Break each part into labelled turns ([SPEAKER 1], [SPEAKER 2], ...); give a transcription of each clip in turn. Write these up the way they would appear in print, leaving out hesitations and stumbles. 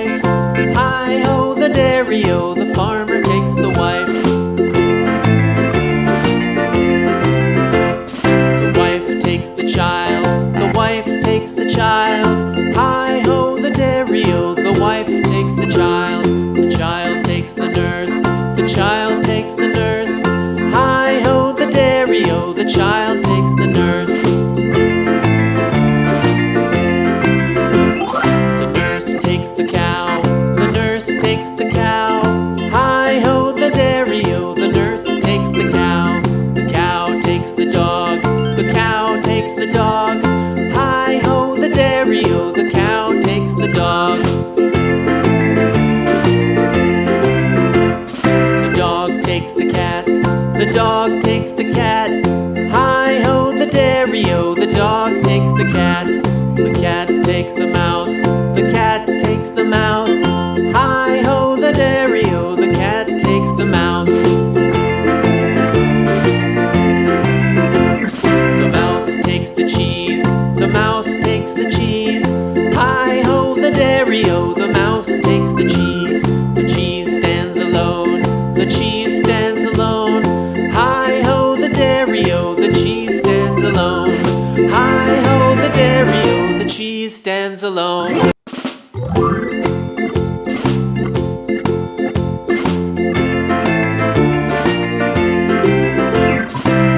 [SPEAKER 1] wife. Hi-ho, the dairy-o, the farmer takes the wife. The wife takes the child, the wife takes the child. Hi-ho, the dairy-o, the wife takes the child. The child takes the nurse, the child takes the nurse. Hi-ho, the dairy-o, the child takes the nurse. The nurse takes the cow, the nurse takes the cow. Hi-ho, the dairy-o, the nurse takes the cow. The cow takes the dog, the cow takes the dog. Hi-ho, the dairy-o, the cow takes the dog. The dog takes the cat, the dog takes the cat. Hi-ho, the dairy-o, the dog takes the cat. The cat takes the mouse, the cat takes the mouse. Hi-ho, the dairy-o, the cat takes the mouse. The mouse takes the cheese, the mouse takes the cheese. Hi-ho, the dairy-o, the mouse takes the cheese. The cheese stands alone, the cheese stands alone. Hi-ho, the dairy-o, the cheese stands alone. Hi-ho, the dairy-o, the cheese stands alone.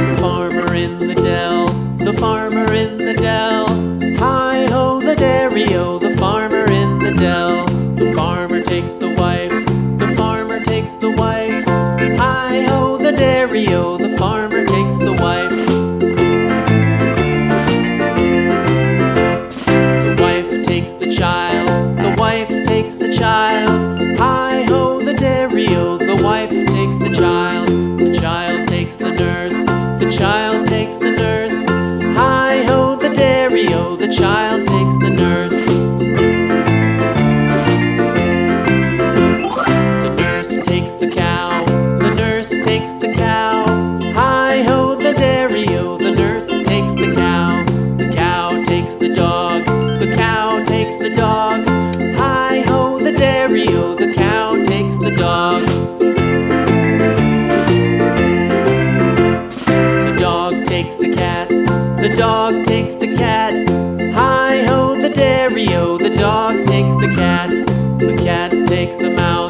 [SPEAKER 1] The farmer in the dell, the farmer in the dell. Hi-ho, the dairy-o, the farmer in the dell. The farmer takes the wife, the farmer takes the wife. Hi-ho, the dairy-o, the farmer takes the wife. The wife takes the child, the wife takes the child. Hi-ho, the dairy-o, the wife takes the child. The child takes the nurse, the child takes the nurse. Hi-ho, the dairy-o, the child takes the nurse. The nurse takes the cow, the nurse takes the cow. Hi-ho, the dairy-o, the nurse takes the cow. The cow takes the dog, the cow takes the dog. Hi-ho, the dairy-o, the cow takes the dog. The dog takes the cat, the dog takes the cat. Hi-ho, the dairy-o, the dog takes the cat. The cat takes the mouse,